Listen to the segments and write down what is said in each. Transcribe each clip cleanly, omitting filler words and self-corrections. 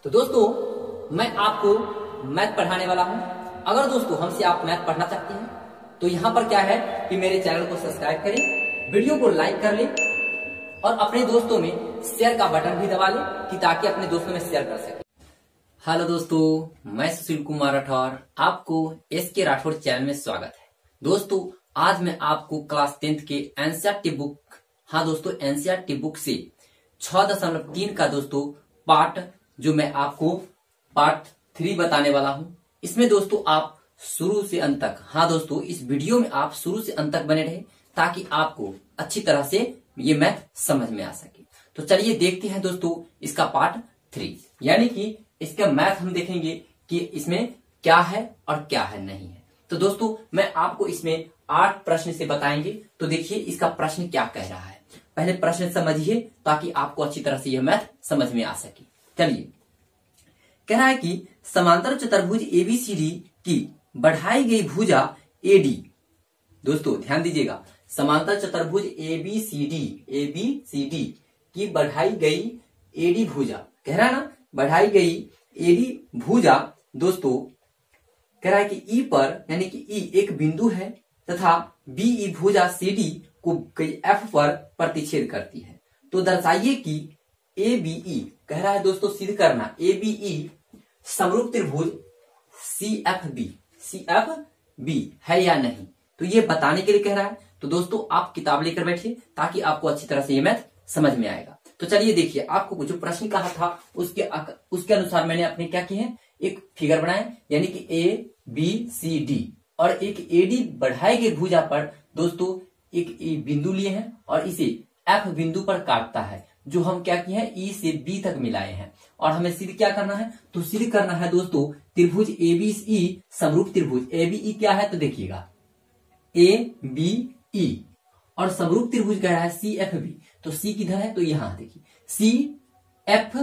तो दोस्तों मैं आपको मैथ पढ़ाने वाला हूं। अगर दोस्तों हमसे आप मैथ पढ़ना चाहते हैं तो यहाँ पर क्या है कि मेरे चैनल को सब्सक्राइब करें, वीडियो को लाइक कर लें और अपने दोस्तों में शेयर का बटन भी दबा लें कि ताकि अपने दोस्तों में शेयर कर सकें। हेलो दोस्तों, मैं सुशील कुमार राठौर, आपको एसके राठौर चैनल में स्वागत है। दोस्तों आज मैं आपको क्लास 10th के एनसीईआरटी बुक, हाँ दोस्तों एनसीईआरटी बुक से 6.3 का दोस्तों पार्ट जो मैं आपको पार्ट 3 बताने वाला हूं। इसमें दोस्तों आप शुरू से अंत तक, हाँ दोस्तों इस वीडियो में आप शुरू से अंत तक बने रहे ताकि आपको अच्छी तरह से ये मैथ समझ में आ सके। तो चलिए देखते हैं दोस्तों इसका पार्ट 3, यानी कि इसका मैथ हम देखेंगे कि इसमें क्या है और क्या है नहीं है। तो दोस्तों मैं आपको इसमें 8 प्रश्न से बताएंगे। तो देखिए इसका प्रश्न क्या कह रहा है, पहले प्रश्न समझिए ताकि आपको अच्छी तरह से यह मैथ समझ में आ सके। चलिए कह रहा है कि समांतर चतुर्भुज एबीसीडी की बढ़ाई गई भुजा एडी, दोस्तों ध्यान दीजिएगा, समांतर चतुर्भुज एबीसीडी की बढ़ाई गई एडी भुजा, कह रहा है ना बढ़ाई गई एडी भुजा दोस्तों कह रहा है कि ई पर, यानी कि ई एक बिंदु है तथा बीई भुजा सीडी को एफ पर प्रतिच्छेद करती है। तो दर्शाइए कि एबीई, कह रहा है दोस्तों सिद्ध करना एबीई समरूप त्रिभुज सीएफबी है या नहीं। तो ये बताने के लिए कह रहा है। तो दोस्तों आप किताब लेकर बैठिए ताकि आपको अच्छी तरह से ये मैथ समझ में आएगा। तो चलिए देखिए, आपको जो प्रश्न कहा था उसके अनुसार मैंने अपने क्या किए हैं, एक फिगर बनाए, यानी कि ए बी सी डी और एक एडी बढ़ाई गई भुजा पर दोस्तों एक बिंदु लिए हैं और इसे एफ बिंदु पर काटता है, जो हम क्या किए हैं ई से बी तक मिलाए हैं। और हमें सिद्ध क्या करना है, तो सिद्ध करना है दोस्तों त्रिभुज एबीई समरूप त्रिभुज। एबीई क्या है तो देखिएगा एबीई और समरूप त्रिभुज कह रहा है सीएफबी। तो सी किधर है तो यहां देखिए सी एफ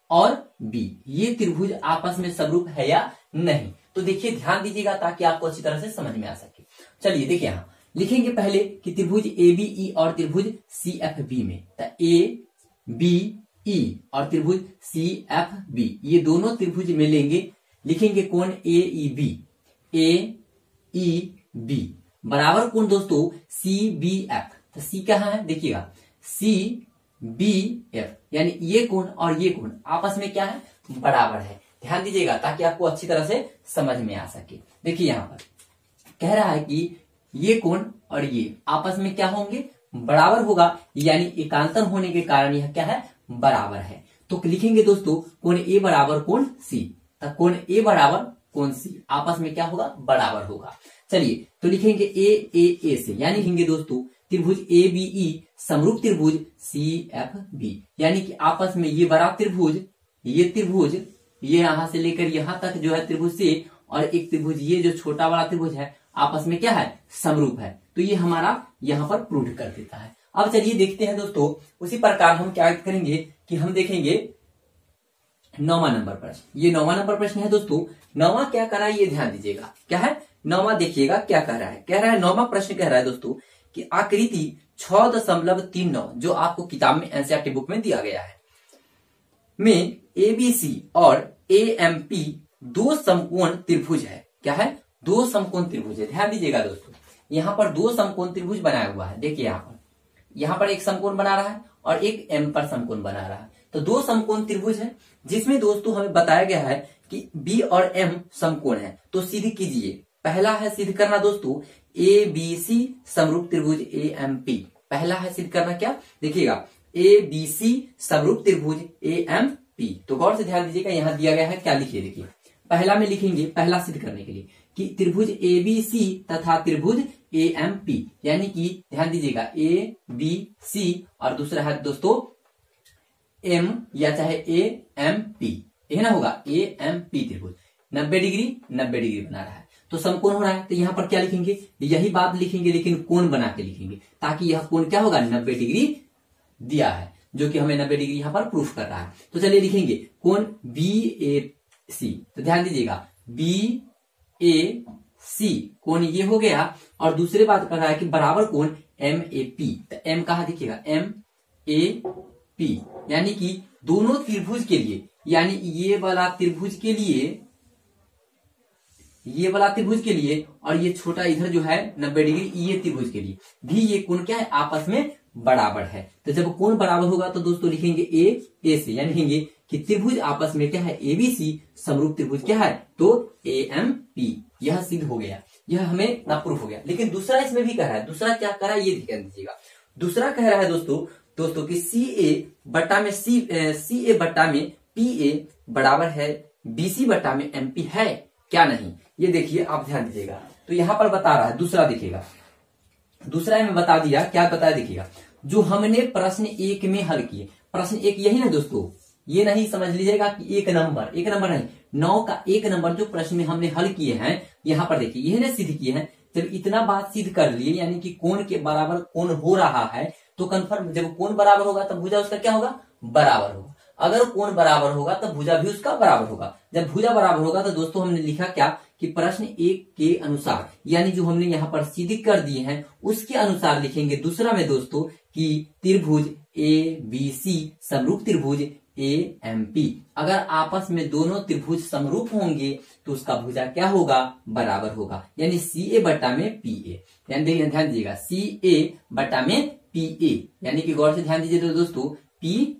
और बी, ये त्रिभुज आपस में समरूप है या नहीं। तो देखिए ध्यान दीजिएगा ताकि आपको अच्छी तरह से समझ में आ सके। चलिए देखिए यहां लिखेंगे पहले कि त्रिभुज एबीई और त्रिभुज सीएफबी में, तो ए बी ई और त्रिभुज सीएफबी ये दोनों त्रिभुज में लेंगे, लिखेंगे कोण एईबी, एईबी बराबर कोण दोस्तों सीबीएफ। तो सी कहां है देखिएगा सीबीएफ, यानी ये कोण और ये कोण आपस में क्या है बराबर है। ध्यान दीजिएगा ताकि आपको अच्छी तरह से समझ में आ सके। देखिए यहां पर कह रहा है कि ये कोण और ये आपस में क्या होंगे बराबर होगा, यानी एकांतर होने के कारण यह क्या है बराबर है। तो लिखेंगे दोस्तों कोण ए बराबर कोण सी, तो कोण ए बराबर कोण सी आपस में क्या होगा बराबर होगा। चलिए तो लिखेंगे ए से, यानी लिखेंगे दोस्तों त्रिभुज एबीई समरूप त्रिभुज सीएफबी, यानी कि आपस में ये बड़ा त्रिभुज, ये यहां से लेकर यहां तक जो है त्रिभुज से, और एक त्रिभुज ये जो छोटा वाला त्रिभुज है आपस में क्या है समरूप है। तो ये हमारा यहां पर प्रूव कर देता है। अब चलिए देखते हैं दोस्तों उसी प्रकार हम क्या करेंगे कि हम देखेंगे 9वां नंबर प्रश्न। ये 9वां नंबर प्रश्न है दोस्तों। 9वां क्या कर रहा है ये ध्यान दीजिएगा, क्या है 9वां देखिएगा क्या कह रहा है। कह रहा है 9वां प्रश्न कह रहा है दोस्तों कि आकृति 6.39 जो आपको किताब में एनसीईआरटी बुक में दिया गया है में एबीसी और एएमपी दो समकोण त्रिभुज है। क्या है दो समकोण त्रिभुज है। ध्यान दीजिएगा दोस्तों यहाँ पर दो समकोण त्रिभुज बनाया हुआ है। देखिए यहाँ पर एक समकोण बना रहा है और एक एम पर समकोण बना रहा है। तो दो समकोण त्रिभुज है जिसमें दोस्तों हमें बताया गया है कि बी और एम समकोण है। तो सिद्ध कीजिए, पहला है सिद्ध करना दोस्तों ए बी सी समरूप त्रिभुज एएमपी। पहला है सिद्ध करना क्या देखिएगा ए बी सी समरूप त्रिभुज एएमपी। तो गौर से ध्यान दीजिएगा यहाँ दिया गया है क्या लिखिए, देखिए पहला में लिखेंगे, पहला सिद्ध करने के लिए कि त्रिभुज एबीसी तथा त्रिभुज एएमपी, यानी कि ध्यान दीजिएगा ए बी सी और दूसरा है दोस्तों एम या चाहे एएमपी, यह ना होगा एएमपी त्रिभुज 90 डिग्री बना रहा है तो समकोण हो रहा है। तो यहाँ पर क्या लिखेंगे यही बात लिखेंगे, लेकिन कोण बना के लिखेंगे ताकि यह कोण क्या होगा 90 डिग्री दिया है, जो कि हमें 90 डिग्री यहाँ पर प्रूफ कर रहा है। तो चलिए लिखेंगे कोण बी ए सी। तो ध्यान दीजिएगा बी ए सी कोण ये हो गया, और दूसरी बात कर रहा है कि बराबर कोण एम ए पी। तो एम कहा देखिएगा एम ए पी, यानी कि दोनों त्रिभुज के लिए यानी ये वाला त्रिभुज के लिए, ये वाला त्रिभुज के लिए और ये छोटा इधर जो है 90 डिग्री ये त्रिभुज के लिए भी ये कोण क्या है, आपस में बराबर है। तो जब कोण बराबर होगा तो दोस्तों लिखेंगे ए से, यानी लिखेंगे कि त्रिभुज आपस में क्या है, एबीसी समरूप त्रिभुज क्या है, तो एएमपी। यह सिद्ध हो गया, यह हमें ना प्रूफ हो गया। लेकिन दूसरा इसमें भी कह रहा है, दूसरा क्या कह रहा है ये ध्यान दीजिएगा। दूसरा कह रहा है दोस्तों कि सी ए बट्टा में पी ए बराबर है बीसी बट्टा में एमपी है क्या नहीं, ये देखिए आप ध्यान दीजिएगा। तो यहां पर बता रहा है, दूसरा देखिएगा, दूसरा में बता दिया, क्या बताया देखिएगा। जो हमने प्रश्न 1 में हल किए, प्रश्न 1 यही ना दोस्तों, ये नहीं समझ लीजिएगा कि एक नंबर नहीं, 9 का 1 नंबर जो प्रश्न में हमने हल किए हैं, यहाँ पर देखिए यही ना सिद्ध किए हैं। जब इतना बात सिद्ध कर लिए, यानी कि कोण के बराबर कोण हो रहा है, तो कंफर्म जब कोण बराबर होगा तब भुजा उसका क्या होगा, बराबर होगा। अगर कोण बराबर होगा तब भुजा भी उसका बराबर होगा। जब भुजा बराबर होगा तो दोस्तों हमने लिखा क्या कि प्रश्न 1 के अनुसार, यानी जो हमने यहाँ पर सिद्ध कर दिए हैं उसके अनुसार लिखेंगे दूसरा में दोस्तों कि त्रिभुज ए बी सी समरूप त्रिभुज एएमपी। अगर आपस में दोनों त्रिभुज समरूप होंगे तो उसका भुजा क्या होगा, बराबर होगा, यानी सी ए बट्टा में पी ए। ध्यान दीजिएगा, सी ए बट्टा में पी ए, यानी कि गौर से ध्यान दीजिए तो दोस्तों पी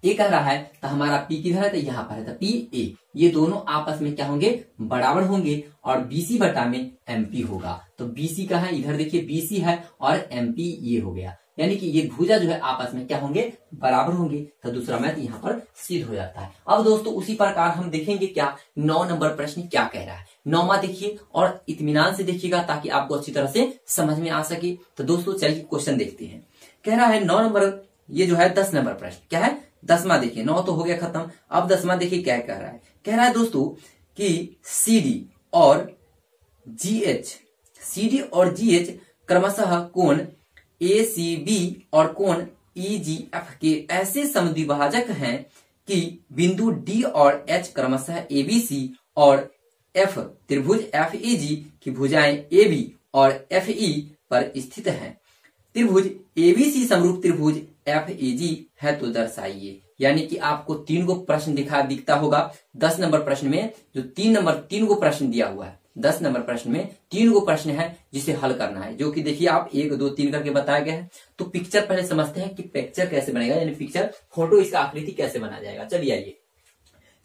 ए कह रहा है तो हमारा पी किधर है, तो यहाँ पर है, तो पी ए ये दोनों आपस में क्या होंगे, बराबर होंगे, और बीसी बटा में एमपी होगा। तो बीसी का है, इधर देखिए बीसी है और एमपी ये हो गया, यानी कि ये भुजा जो है आपस में क्या होंगे, बराबर होंगे। तो दूसरा मैथ यहाँ पर सिद्ध हो जाता है। अब दोस्तों उसी प्रकार हम देखेंगे क्या 9 नंबर प्रश्न क्या कह रहा है। 9वां देखिए और इत्मीनान से देखिएगा ताकि आपको अच्छी तरह से समझ में आ सके। तो दोस्तों चलिए क्वेश्चन देखते हैं। कह रहा है 9 नंबर, ये जो है 10 नंबर प्रश्न क्या है, 10वां देखिए, 9 तो हो गया खत्म। अब 10वां देखिए क्या कह रहा है। कह रहा है दोस्तों कि सीडी और जीएच क्रमशः कोण एसीबी और कोण ईजीएफ के ऐसे समद्विभाजक हैं कि बिंदु डी और एच क्रमशः एबीसी और एफ त्रिभुज एफईजी की भुजाएं एबी और एफई पर स्थित हैं। त्रिभुज एबीसी समरूप त्रिभुज एफईजी है तो दर्शाइए। यानी कि आपको 3 गो प्रश्न दिखता होगा 10 नंबर प्रश्न में, जो 3 गो प्रश्न दिया हुआ है। 10 नंबर प्रश्न में 3 गो प्रश्न है जिसे हल करना है, जो कि देखिए आप 1 2 3 करके बताया गया है। तो पिक्चर पहले समझते हैं कि पिक्चर कैसे बनेगा, यानी पिक्चर फोटो, इसका आकृति कैसे बनाया जाएगा। चलिए आइए,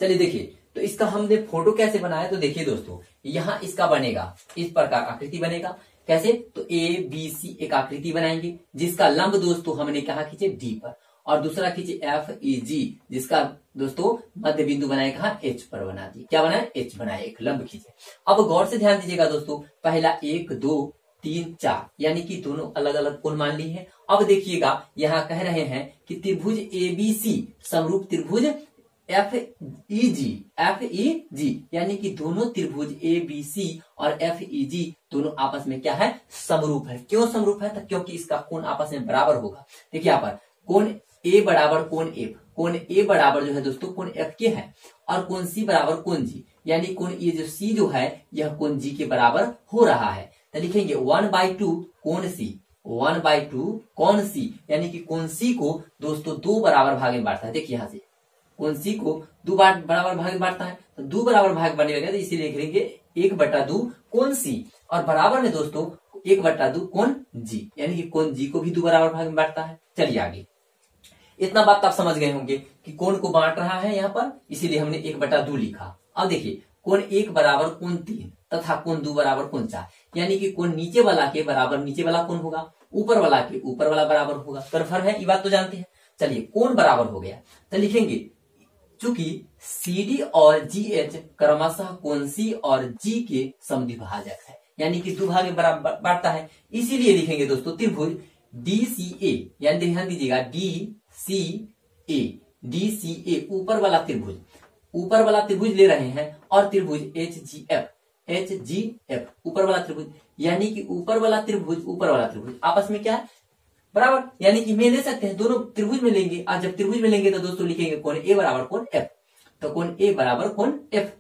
चलिए देखिए। तो इसका हमने फोटो कैसे बनाया, तो देखिए दोस्तों यहाँ इसका बनेगा इस प्रकार आकृति बनेगा। कैसे, तो ए बी सी एक आकृति बनाएंगे जिसका लंब दोस्तों हमने कहा खींचे डी पर, और दूसरा खींचे एफ ई जी जिसका दोस्तों मध्य बिंदु बनाए कहा एच पर बना दी। क्या बनाए, एच बनाए, एक लंब खींचे। अब गौर से ध्यान दीजिएगा दोस्तों, पहला 1 2 3 4 यानी कि दोनों अलग अलग कोण मान ली है। अब देखिएगा यहाँ कह रहे हैं कि त्रिभुज एबीसी समरूप त्रिभुज एफईजी यानी कि दोनों त्रिभुज एबीसी और एफईजी दोनों आपस में क्या है, समरूप है। क्यों समरूप है, तो क्योंकि इसका कोण आपस में बराबर होगा। देखिए यहाँ पर कोण ए बराबर कोण एफ, कोण ए बराबर जो है दोस्तों कोण एफ के है, और कोण सी बराबर कोण जी, यानी कोण ये जो सी जो है यह कोण जी के बराबर हो रहा है। तो लिखेंगे 1/2 कोण सी, 1/2 कोण सी, यानी कि कोण सी को दोस्तों 2 बराबर भाग में बांटता है। देखिए यहाँ से कोण सी को 2 बराबर भाग में बांटता है, तो 2 बराबर भाग बनेगा, तो इसीलिए लिख लेंगे 1/2 कोण सी, और बराबर में दोस्तों 1/2 कोण जी, यानी कि कोण जी को भी 2 बराबर भाग में बांटता है। चलिए आगे, इतना बात आप समझ गए होंगे कि कोण को बांट रहा है यहाँ पर, इसीलिए हमने 1/2 लिखा। अब देखिए कोण 1 बराबर कोण 3 तथा कोण 2 बराबर कोण 4, यानी कि कोण नीचे वाला के बराबर नीचे वाला कोण होगा, ऊपर वाला के ऊपर वाला बराबर होगा। कन्फर्म है, ये बात तो जानते हैं। चलिए कोण बराबर हो गया, तो लिखेंगे चूंकि CD और GH क्रमशः कोण C और G के समद्विभाजक है, यानी कि 2 भाग में बराबर बांटता है, इसीलिए लिखेंगे दोस्तों त्रिभुज DCA, यानी ध्यान दीजिएगा DCA ऊपर वाला त्रिभुज ले रहे हैं, और त्रिभुज HGF ऊपर वाला त्रिभुज, यानी कि ऊपर वाला त्रिभुज आपस में क्या है, बराबर, यानी कि मैं ले सकते हैं दोनों त्रिभुज में लेंगे। आज जब त्रिभुज में लेंगे तो दोस्तों लिखेंगे कोण ए बराबर कोण एफ, तो कोण ए बराबर कोण एफ,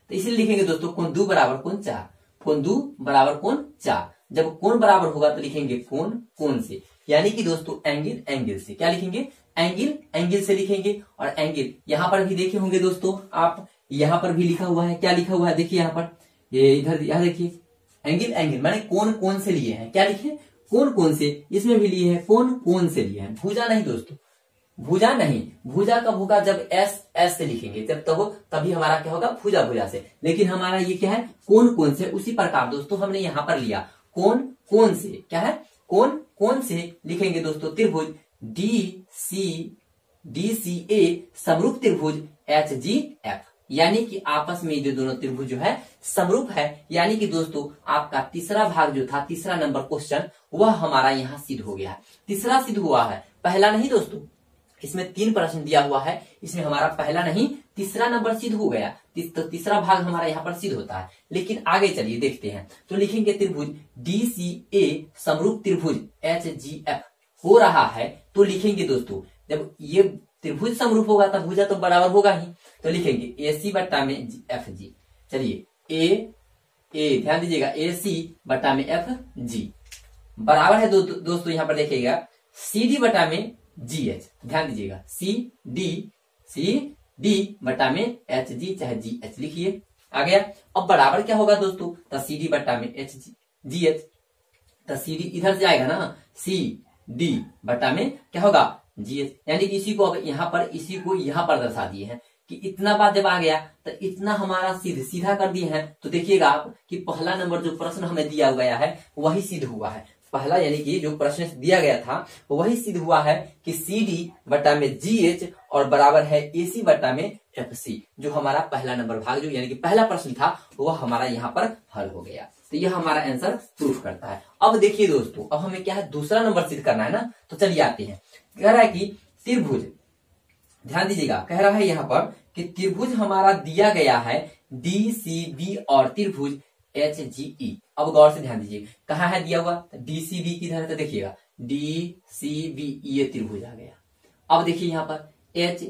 तो इसलिए लिखेंगे दोस्तों कोण 2 बराबर कोण 4, कोण 2 बराबर कोण 4। जब कोण बराबर होगा तो लिखेंगे कोण से, यानी कि दोस्तों एंगल से। क्या लिखेंगे, एंगल एंगल से लिखेंगे। और एंगल यहां पर भी देखे होंगे दोस्तों आप, यहां पर भी लिखा हुआ है, क्या लिखा हुआ है देखिए यहां पर, ये इधर यहां देखिए एंगल एंगल माने कौन कौन से लिए हैं, क्या लिखे कौन कौन से, इसमें भी लिए हैं कौन कौन से लिए हैं, भुजा नहीं दोस्तों, भुजा नहीं, भुजा कब होगा जब एस एस से लिखेंगे, जब तब तभी हमारा क्या होगा भुजा भुजा से, लेकिन हमारा ये क्या है कौन कौन से। उसी प्रकार दोस्तों हमने यहां पर लिया कौन कौन से, क्या है कौन कौन से लिखेंगे दोस्तों, त्रिभुज डी सी ए समरूप त्रिभुज एच जी एफ, यानी कि आपस में जो दोनों त्रिभुज जो है समरूप है, यानी कि दोस्तों आपका तीसरा भाग जो था, तीसरा नंबर क्वेश्चन, वह हमारा यहाँ सिद्ध हो गया है। तीसरा सिद्ध हुआ है, पहला नहीं दोस्तों, इसमें 3 प्रश्न दिया हुआ है, इसमें हमारा पहला नहीं तीसरा नंबर सिद्ध हो गया, तो तीसरा भाग हमारा यहाँ पर सिद्ध होता है। लेकिन आगे चलिए देखते हैं, तो लिखेंगे त्रिभुज डी सी ए समरूप त्रिभुज एच जी एफ हो रहा है, तो लिखेंगे दोस्तों जब ये त्रिभुज समरूप होगा तब भुजा तो बराबर होगा ही, तो लिखेंगे ए सी बट्टा में एफ जी। चलिए ए ध्यान दीजिएगा ए सी बट्टा में एफ जी बराबर है दोस्तों यहाँ पर देखिएगा सी डी बटा में जी एच, ध्यान दीजिएगा सी डी बटा में एच जी चाहे जी एच लिखिए, आ गया। अब बराबर क्या होगा दोस्तों, तो सी डी बटा में एच जी एच, तो सी डी इधर से आएगा ना, सी डी बटा में क्या होगा जी एच, यानी कि इसी को अब यहाँ पर दर्शा दिए हैं कि इतना बात जब आ गया तो इतना हमारा सीधा कर दिए हैं। तो देखिएगा आप कि पहला नंबर जो प्रश्न हमें दिया गया है वही सिद्ध हुआ है, पहला यानी कि जो प्रश्न दिया गया था वही सिद्ध हुआ है कि सी डी बटा में जी एच और बराबर है ए सी बटा में एफ सी, जो हमारा पहला नंबर भाग जो यानी कि पहला प्रश्न था वह हमारा यहाँ पर हल हो गया। तो यह हमारा आंसर प्रूफ करता है। अब देखिए दोस्तों, अब हमें क्या है दूसरा नंबर सिद्ध करना है ना, तो चलिए आते हैं। कह रहा है कि त्रिभुज, ध्यान दीजिएगा, कह रहा है यहाँ पर कि त्रिभुज हमारा दिया गया है डी सी बी और त्रिभुज एच जी ई। अब गौर से ध्यान दीजिए कहाँ है दिया हुआ, डी सी बी किधर है, तो देखिएगा डी सी बी ये त्रिभुज आ गया। अब देखिए यहाँ पर एच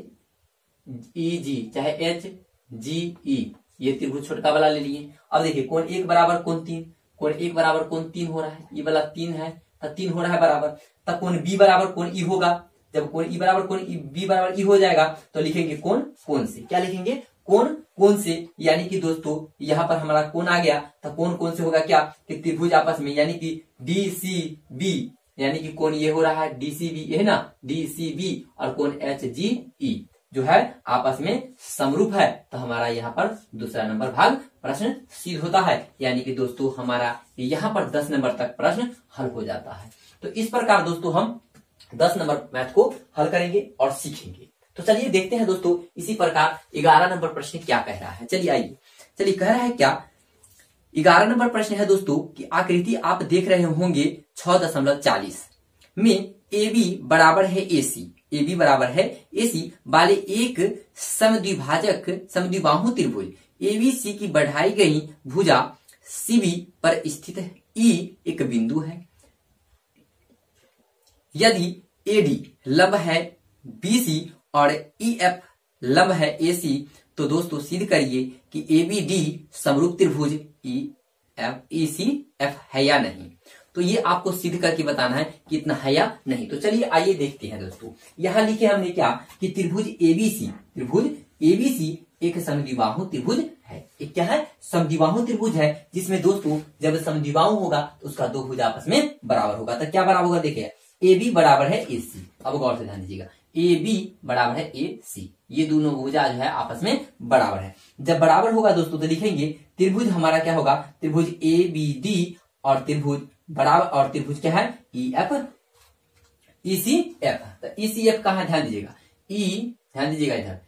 ई जी चाहे एच जी ई ये त्रिभुज छोटका वाला ले लिए। अब देखिए कौन एक बराबर कौन तीन, कौन एक बराबर कौन तीन हो रहा है, ये वाला 3 है तो 3 हो रहा है बराबर, तब कौन बी बराबर कौन ई होगा, जब कौन ई बराबर कौन बी बराबर ई हो जाएगा तो लिखेंगे कौन कौन से, क्या लिखेंगे कौन कौन से, यानी कि दोस्तों यहाँ पर हमारा कौन आ गया तो कौन कौन से होगा क्या कि त्रिभुज आपस में, यानी कि डी सी बी, यानी कि कौन ये हो रहा है डी सी बी, है ना डी सी बी, और कौन एच जी ई जो है आपस में समरूप है, तो हमारा यहाँ पर दूसरा नंबर भाग प्रश्न सिद्ध होता है, यानी कि दोस्तों हमारा यहाँ पर 10 नंबर तक प्रश्न हल हो जाता है। तो इस प्रकार दोस्तों हम 10 नंबर मैथ को हल करेंगे और सीखेंगे। तो चलिए देखते हैं दोस्तों इसी प्रकार 11 नंबर प्रश्न क्या कह रहा है। चलिए आइए, चलिए कह रहा है क्या, 11 नंबर प्रश्न है दोस्तों कि आकृति आप देख रहे होंगे 6.40 में ए बी बराबर है ए सी, ए बी बराबर है ए सी वाले एक समद्विबाहु त्रिभुज ए बी सी की बढ़ाई गई भुजा सी बी पर स्थित ई एक बिंदु है। यदि ए डी लंब है बी सी और ई एफ लंब है ए सी, तो दोस्तों सिद्ध करिए कि ए बी डी समरूप त्रिभुज ई सी एफ है या नहीं। तो ये आपको सिद्ध करके बताना है कि इतना है या नहीं। तो चलिए आइए देखते हैं दोस्तों, यहां लिखे हमने क्या कि त्रिभुज एबीसी एक समद्विबाहु त्रिभुज है। एक क्या है समद्विबाहु त्रिभुज है, जिसमें दोस्तों जब समद्विबाहु होगा तो उसका दो भुजा आपस में बराबर होगा। तो क्या बराबर होगा, देखिए ए बी बराबर है ए सी। अब गौर से ध्यान दीजिएगा, ए बी बराबर है ए सी, ये दोनों भुजा जो है आपस में बराबर है। जब बराबर होगा दोस्तों तो लिखेंगे त्रिभुज हमारा क्या होगा, त्रिभुज ए बी डी और त्रिभुज बराबर, और त्रिभुज क्या है E F E C F. तो ई सी एफ कहा है, ध्यान दीजिएगा, ई ध्यान दीजिएगा इधर,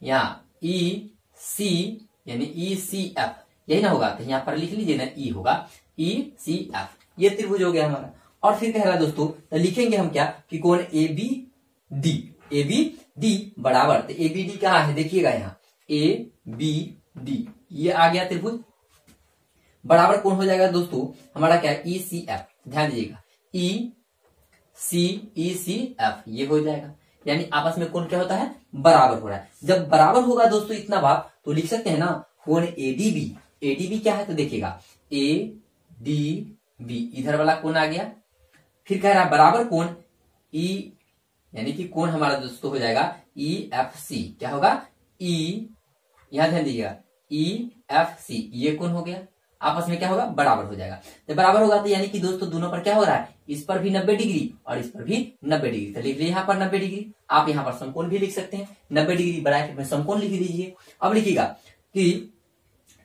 यहाँ ई सी यानी ई सी एफ यही ना होगा, तो यहाँ पर लिख लीजिए ना ई होगा ई सी एफ, ये त्रिभुज हो गया हमारा। और फिर कह रहा है दोस्तों, तो लिखेंगे हम क्या कि कौन ए बी डी बराबर, तो ए बी डी क्या है देखिएगा, यहाँ ए बी डी ये आ गया त्रिभुज, बराबर कौन हो जाएगा दोस्तों हमारा क्या ई सी एफ, ध्यान दीजिएगा ई सी एफ ये हो जाएगा, यानी आपस में कौन क्या होता है बराबर हो रहा है। जब बराबर होगा दोस्तों इतना बात तो लिख सकते हैं ना कौन ए डी बी क्या है, तो देखिएगा ए डी बी इधर वाला कौन आ गया, फिर कह रहा है बराबर कौन ई यानी कि कोण हमारा दोस्तों हो जाएगा EFC। क्या होगा? यहां ध्यान दीजिएगा, EFC ये कोण हो गया, आपस में क्या होगा? बराबर हो जाएगा। जब बराबर होगा तो यानी कि दोस्तों दोनों पर क्या हो रहा है? इस पर भी 90 डिग्री और इस पर भी 90 डिग्री। तो लिख लीजिए यहाँ पर 90 डिग्री। आप यहाँ पर समकोण भी लिख सकते हैं, 90 डिग्री ब्रैकेट में समकोण लिख दीजिए। अब लिखिएगा कि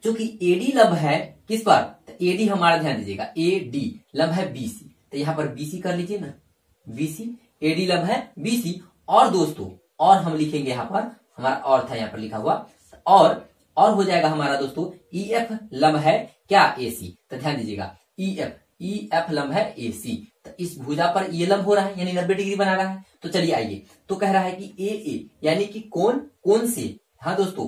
चूंकि AD लंब है किस पर? तो AD हमारा ध्यान दीजिएगा, AD लंब है BC, तो यहाँ पर BC कर लीजिए ना, BC AD लंब है BC। और दोस्तों और हम लिखेंगे यहाँ पर, हमारा और था यहाँ पर लिखा हुआ, और हो जाएगा हमारा दोस्तों EF लंब है क्या? AC। तो ध्यान दीजिएगा EF लंब है AC, तो इस भुजा पर ये लंब हो रहा है यानी 90 डिग्री बना रहा है। तो चलिए आइए, तो कह रहा है कि AA यानी कि कोण से, हाँ दोस्तों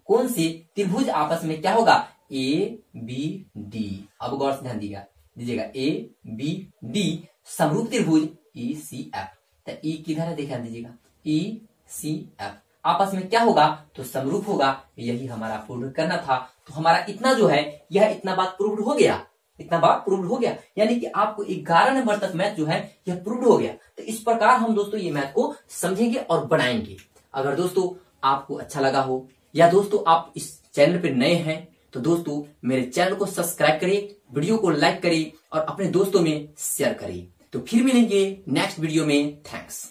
कोण से त्रिभुज आपस में क्या होगा? ABD। अब गौर से ध्यान दीजिएगा ABD समरूप त्रिभुज ECF। तो E किधर है? ध्यान दीजिएगा ECF आपस में क्या होगा? तो समरूप होगा। यही हमारा प्रूव करना था। तो हमारा इतना जो है यह इतना बात प्रूव हो गया, इतना बात प्रूव हो गया, यानी कि आपको 11 नंबर तक मैथ जो है यह प्रूव हो गया। तो इस प्रकार हम दोस्तों ये मैथ को समझेंगे और बनाएंगे। अगर दोस्तों आपको अच्छा लगा हो या दोस्तों आप इस चैनल पे नए हैं तो दोस्तों मेरे चैनल को सब्सक्राइब करिए, वीडियो को लाइक करिए और अपने दोस्तों में शेयर करिए। तो फिर मिलेंगे नेक्स्ट वीडियो में। थैंक्स।